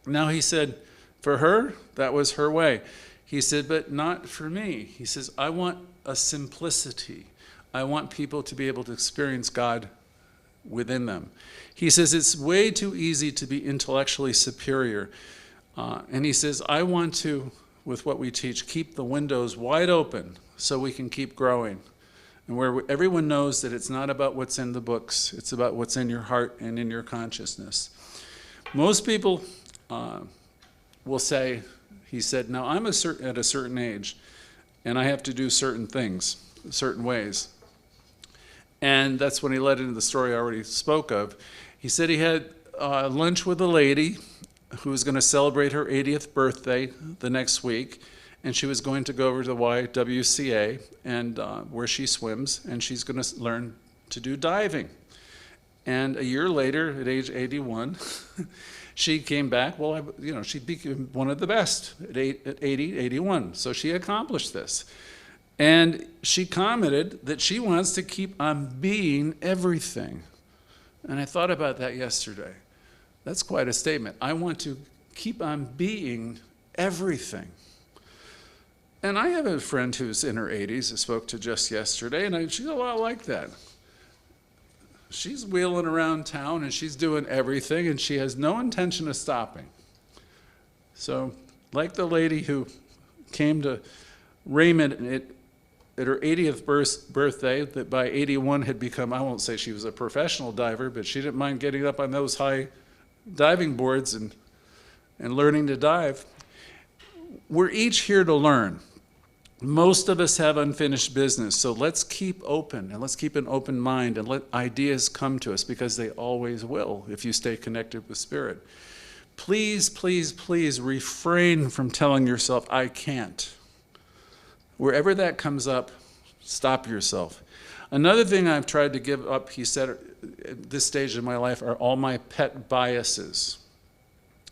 Now he said, for her, that was her way. He said, but not for me. He says, I want a simplicity. I want people to be able to experience God within them. He says, it's way too easy to be intellectually superior. And he says, I want to, with what we teach, keep the windows wide open so we can keep growing. And where everyone knows that it's not about what's in the books, it's about what's in your heart and in your consciousness. Most people will say, he said, now I'm at a certain age, and I have to do certain things, certain ways. And that's when he led into the story I already spoke of. He said he had lunch with a lady who was going to celebrate her 80th birthday the next week, and she was going to go over to the YWCA, and where she swims, and she's going to learn to do diving. And a year later, at age 81, she came back. Well, she became one of the best at 80, 81. So she accomplished this. And she commented that she wants to keep on being everything. And I thought about that yesterday. That's quite a statement. I want to keep on being everything. And I have a friend who's in her 80s I spoke to just yesterday, and she's a lot like that. She's wheeling around town, and she's doing everything, and she has no intention of stopping. So, like the lady who came to Raymond at her 80th birthday, that by 81 had become, I won't say she was a professional diver, but she didn't mind getting up on those high diving boards and learning to dive. We're each here to learn. Most of us have unfinished business, so let's keep open, and let's keep an open mind, and let ideas come to us, because they always will if you stay connected with Spirit. Please, please, please refrain from telling yourself, I can't. Wherever that comes up, stop yourself. Another thing I've tried to give up, he said, at this stage of my life, are all my pet biases.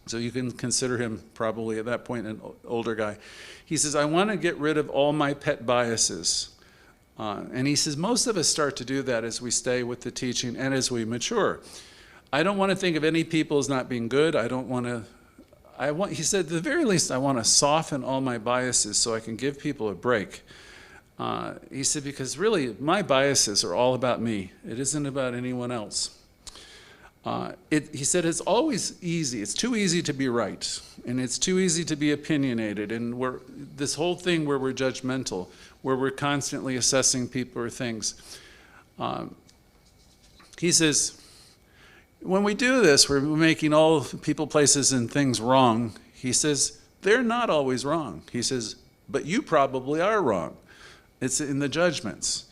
So you can consider him probably at that point an older guy. He says, I want to get rid of all my pet biases. And he says, most of us start to do that as we stay with the teaching and as we mature. I don't want to think of any people as not being good. He said, at the very least, I want to soften all my biases so I can give people a break. He said, because really, my biases are all about me. It isn't about anyone else. He said, it's always easy. It's too easy to be right, and it's too easy to be opinionated, and this whole thing where we're judgmental, where we're constantly assessing people or things. He says, when we do this, we're making all people, places, and things wrong. He says, they're not always wrong. He says, but you probably are wrong. It's in the judgments.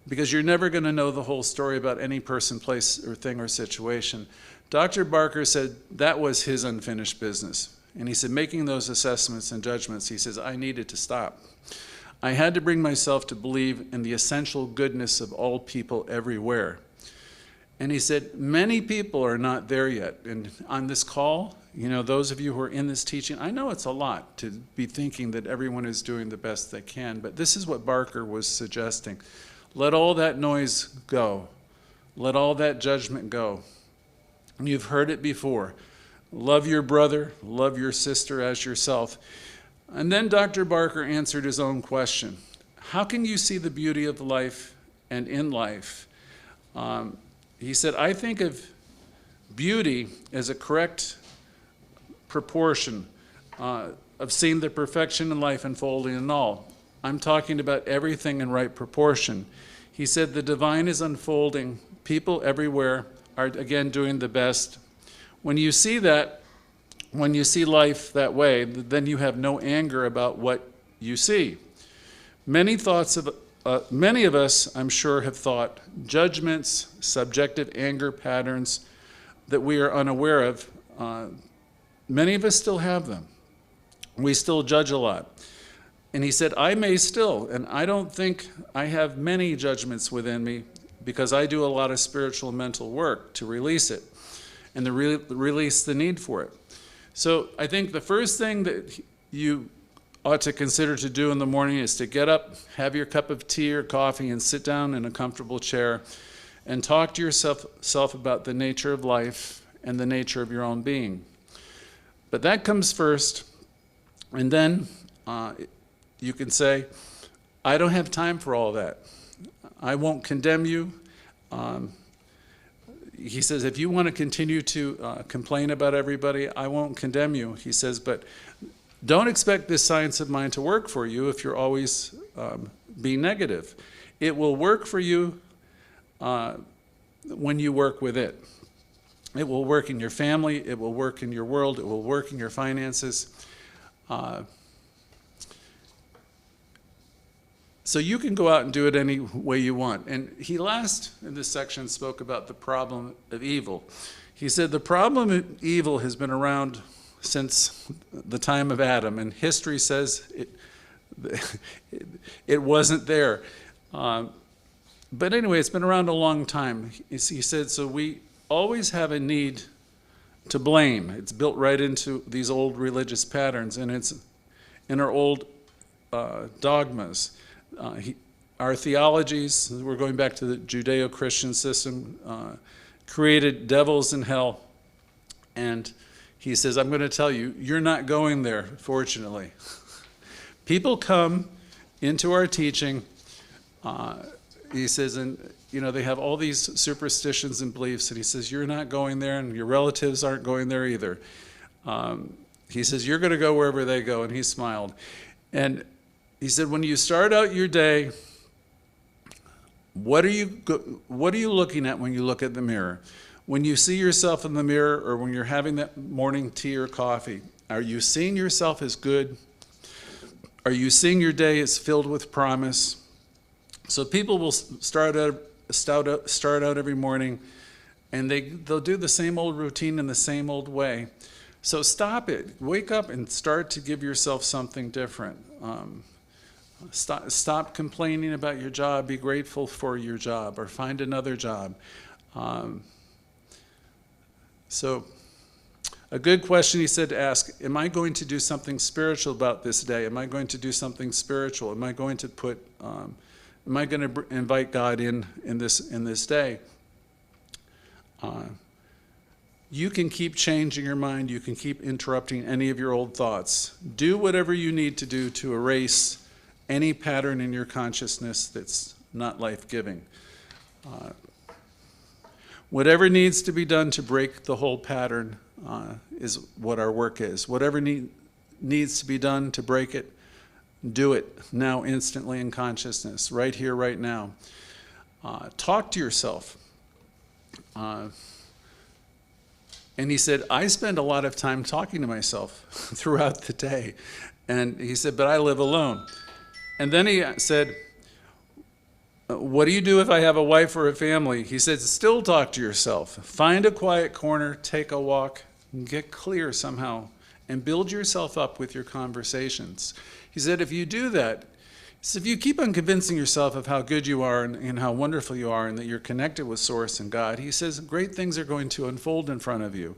Because you're never going to know the whole story about any person, place, or thing or situation. Dr. Barker said that was his unfinished business. And he said, making those assessments and judgments, he says, I needed to stop. I had to bring myself to believe in the essential goodness of all people everywhere. And he said, many people are not there yet. And on this call, those of you who are in this teaching, I know it's a lot to be thinking that everyone is doing the best they can, but this is what Barker was suggesting. Let all that noise go. Let all that judgment go. And you've heard it before. Love your brother, love your sister as yourself. And then Dr. Barker answered his own question. How can you see the beauty of life and in life? He said, I think of beauty as a correct proportion of seeing the perfection in life unfolding in all. I'm talking about everything in right proportion. He said the divine is unfolding. People everywhere are, again, doing the best. When you see that, when you see life that way, then you have no anger about what you see. Many of us, I'm sure, have thought judgments, subjective anger patterns that we are unaware of. Many of us still have them. We still judge a lot. And he said, I may still, and I don't think I have many judgments within me because I do a lot of spiritual and mental work to release it and to release the need for it. So I think the first thing that you ought to consider to do in the morning is to get up, have your cup of tea or coffee, and sit down in a comfortable chair and talk to yourself about the nature of life and the nature of your own being. But that comes first, and then you can say, I don't have time for all that. I won't condemn you. He says, if you want to continue to complain about everybody, I won't condemn you. He says, but don't expect this science of mine to work for you if you're always being negative. It will work for you when you work with it. It will work in your family. It will work in your world. It will work in your finances. So you can go out and do it any way you want. And he last in this section spoke about the problem of evil. He said the problem of evil has been around since the time of Adam, and history says it wasn't there. But anyway, it's been around a long time. He said, so we always have a need to blame. It's built right into these old religious patterns, and it's in our old dogmas. Our theologies, we're going back to the Judeo-Christian system, created devils in hell. And he says, I'm going to tell you, you're not going there, fortunately. People come into our teaching, he says, and they have all these superstitions and beliefs, and he says, you're not going there, and your relatives aren't going there either. He says, you're going to go wherever they go, and he smiled. And he said, when you start out your day, what are you looking at when you look at the mirror? When you see yourself in the mirror, or when you're having that morning tea or coffee, are you seeing yourself as good? Are you seeing your day as filled with promise? So people will start out every morning, and they'll do the same old routine in the same old way. So stop it. Wake up and start to give yourself something different. Stop complaining about your job. Be grateful for your job, or find another job. So a good question he said to ask, am I going to do something spiritual about this day? Am I going to do something spiritual? Am I going to invite God in this day? You can keep changing your mind. You can keep interrupting any of your old thoughts. Do whatever you need to do to erase any pattern in your consciousness that's not life-giving. Whatever needs to be done to break the whole pattern is what our work is. Whatever needs to be done to break it, do it now, instantly, in consciousness, right here, right now. Talk to yourself. And he said, I spend a lot of time talking to myself throughout the day. And he said, but I live alone. And then he said, what do you do if I have a wife or a family? He said, still talk to yourself. Find a quiet corner, take a walk, get clear somehow, and build yourself up with your conversations. He said, if you do that, if you keep on convincing yourself of how good you are and how wonderful you are and that you're connected with Source and God, he says, great things are going to unfold in front of you.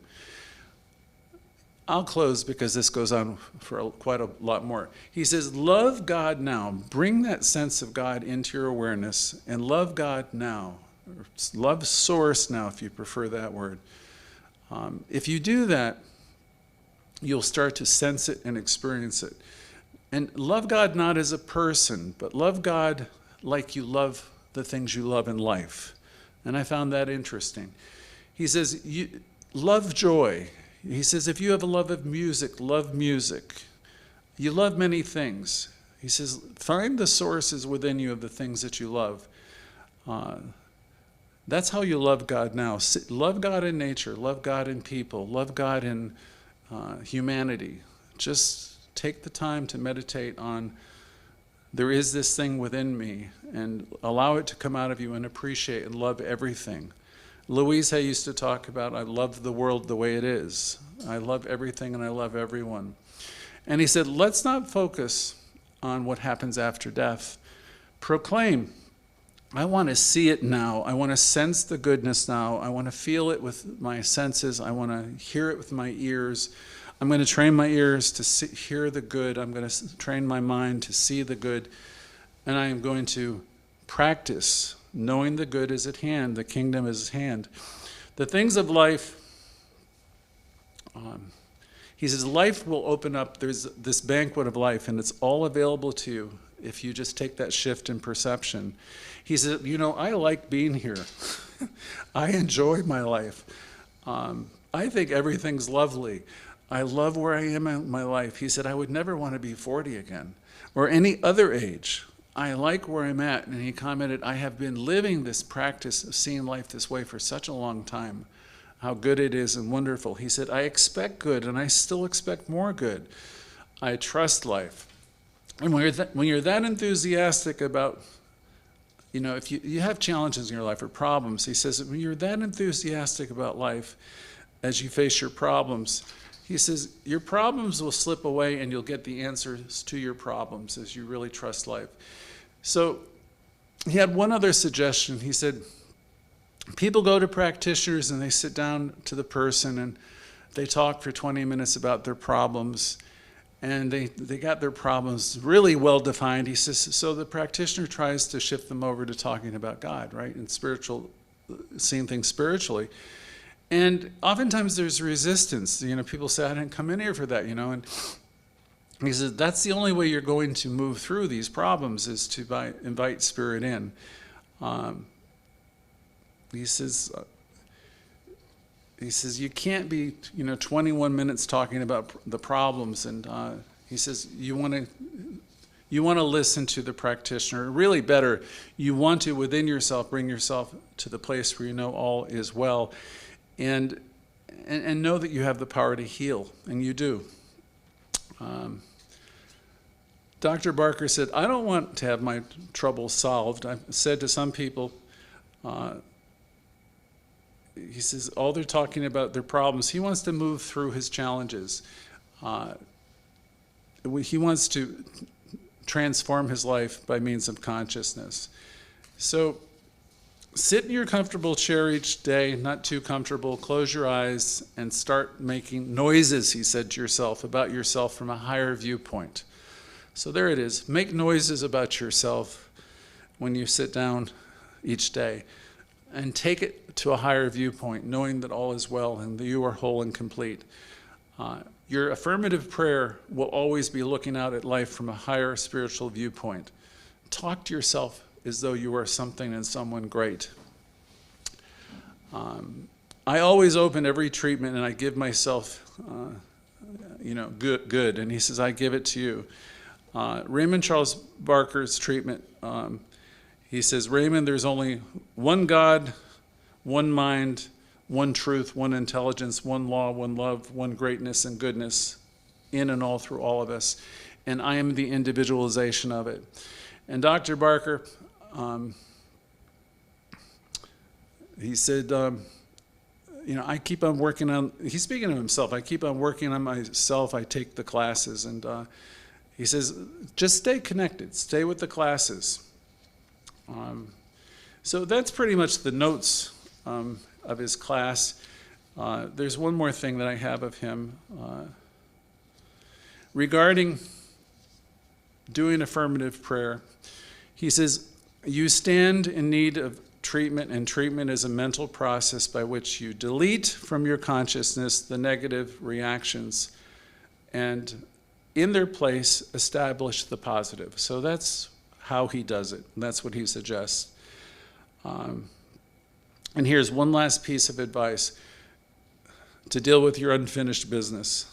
I'll close because this goes on for quite a lot more. He says, love God now. Bring that sense of God into your awareness and love God now. Or love Source now, if you prefer that word. If you do that, you'll start to sense it and experience it. And love God not as a person, but love God like you love the things you love in life. And I found that interesting. He says, love joy. He says, if you have a love of music, love music. You love many things. He says, find the sources within you of the things that you love. That's how you love God now. Love God in nature, love God in people, love God in humanity. Just take the time to meditate on, there is this thing within me, and allow it to come out of you and appreciate and love everything. Louise used to talk about, I love the world the way it is. I love everything and I love everyone. And he said, let's not focus on what happens after death. Proclaim, I want to see it now. I want to sense the goodness now. I want to feel it with my senses. I want to hear it with my ears. I'm going to train my ears to hear the good. I'm going to train my mind to see the good. And I am going to practice knowing the good is at hand, the kingdom is at hand. The things of life, he says, life will open up. There's this banquet of life, and it's all available to you if you just take that shift in perception. He said, I like being here. I enjoy my life. I think everything's lovely. I love where I am in my life. He said, I would never want to be 40 again or any other age. I like where I'm at. And he commented, I have been living this practice of seeing life this way for such a long time, how good it is and wonderful. He said, I expect good, and I still expect more good. I trust life. And when you're that enthusiastic about, if you have challenges in your life or problems, he says, when you're that enthusiastic about life as you face your problems, he says, your problems will slip away and you'll get the answers to your problems as you really trust life. So he had one other suggestion. He said, people go to practitioners and they sit down to the person and they talk for 20 minutes about their problems, and they got their problems really well defined. He says, so the practitioner tries to shift them over to talking about God, right? And seeing things spiritually. And oftentimes there's resistance. People say, I didn't come in here for that, and he says, that's the only way you're going to move through these problems is to invite spirit in. He says, you can't be, 21 minutes talking about the problems. And he says, you want to listen to the practitioner. Really better, you want to, within yourself, bring yourself to the place where you know all is well. And know that you have the power to heal, and you do. Dr. Barker said, I don't want to have my troubles solved. I've said to some people, he says, all they're talking about their problems. He wants to move through his challenges. He wants to transform his life by means of consciousness. So sit in your comfortable chair each day, not too comfortable. Close your eyes and start making noises, he said to yourself, about yourself from a higher viewpoint. So there it is. Make noises about yourself when you sit down each day. And take it to a higher viewpoint, knowing that all is well and that you are whole and complete. Your affirmative prayer will always be looking out at life from a higher spiritual viewpoint. Talk to yourself as though you are something and someone great. I always open every treatment and I give myself, good. And he says, I give it to you. Raymond Charles Barker's treatment, he says, Raymond, there's only one God, one mind, one truth, one intelligence, one law, one love, one greatness and goodness in and all through all of us. And I am the individualization of it. And Dr. Barker, he said, I keep on working on, he's speaking of himself, I keep on working on myself, I take the classes. And he says, just stay connected, stay with the classes. So that's pretty much the notes of his class. There's one more thing that I have of him. Regarding doing affirmative prayer, he says, you stand in need of treatment, and treatment is a mental process by which you delete from your consciousness the negative reactions and in their place establish the positive. So that's how he does it. And that's what he suggests. And here's one last piece of advice to deal with your unfinished business.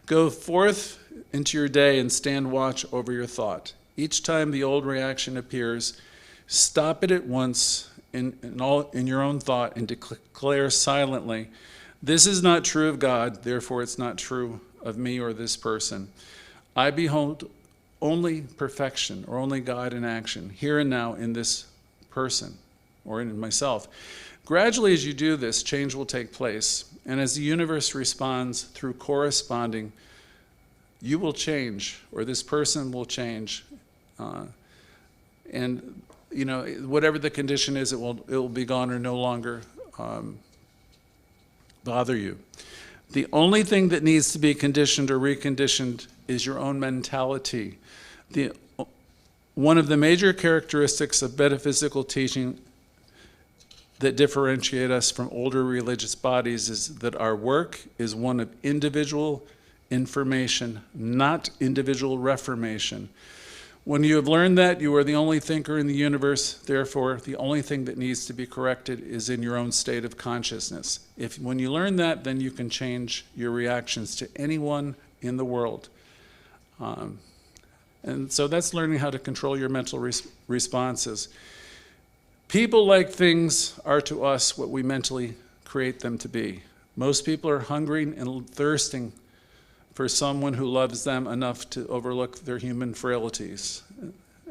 Go forth into your day and stand watch over your thought. Each time the old reaction appears, stop it at once in your own thought and declare silently, this is not true of God, therefore it's not true of me or this person. I behold only perfection or only God in action, here and now in this person or in myself. Gradually, as you do this, change will take place. And as the universe responds through corresponding, you will change, or this person will change. And whatever the condition is, it will be gone or no longer bother you. The only thing that needs to be conditioned or reconditioned is your own mentality. One of the major characteristics of metaphysical teaching that differentiate us from older religious bodies is that our work is one of individual information, not individual reformation. When you have learned that, you are the only thinker in the universe. Therefore, the only thing that needs to be corrected is in your own state of consciousness. When you learn that, then you can change your reactions to anyone in the world. And so that's learning how to control your mental responses. People like things are to us what we mentally create them to be. Most people are hungering and thirsting for someone who loves them enough to overlook their human frailties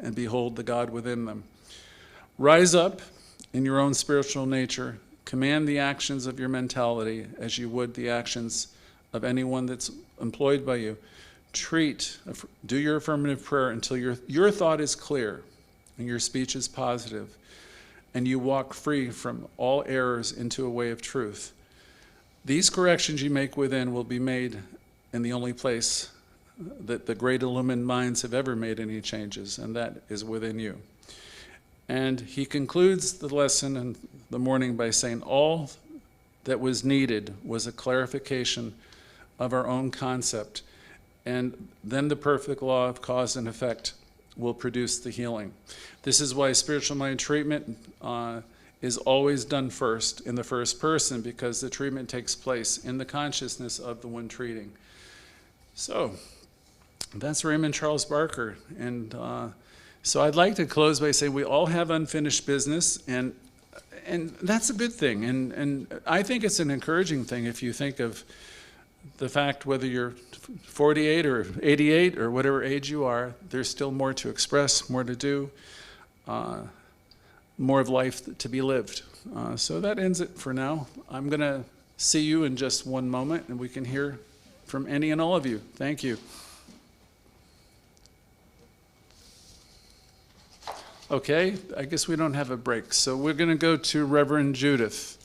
and behold the God within them. Rise up in your own spiritual nature. Command the actions of your mentality as you would the actions of anyone that's employed by you. Do your affirmative prayer until your thought is clear and your speech is positive, and you walk free from all errors into a way of truth. These corrections you make within will be made in the only place that the great illumined minds have ever made any changes, and that is within you. And he concludes the lesson in the morning by saying all that was needed was a clarification of our own concept, and then the perfect law of cause and effect will produce the healing. This is why spiritual mind treatment is always done first in the first person, because the treatment takes place in the consciousness of the one treating. So that's Raymond Charles Barker. And so I'd like to close by saying we all have unfinished business, and that's a good thing. And I think it's an encouraging thing if you think of the fact whether you're 48 or 88 or whatever age you are, there's still more to express, more to do, more of life to be lived. So that ends it for now. I'm going to see you in just one moment, and we can hear from any and all of you. Thank you. Okay, I guess we don't have a break, so we're going to go to Reverend Judith.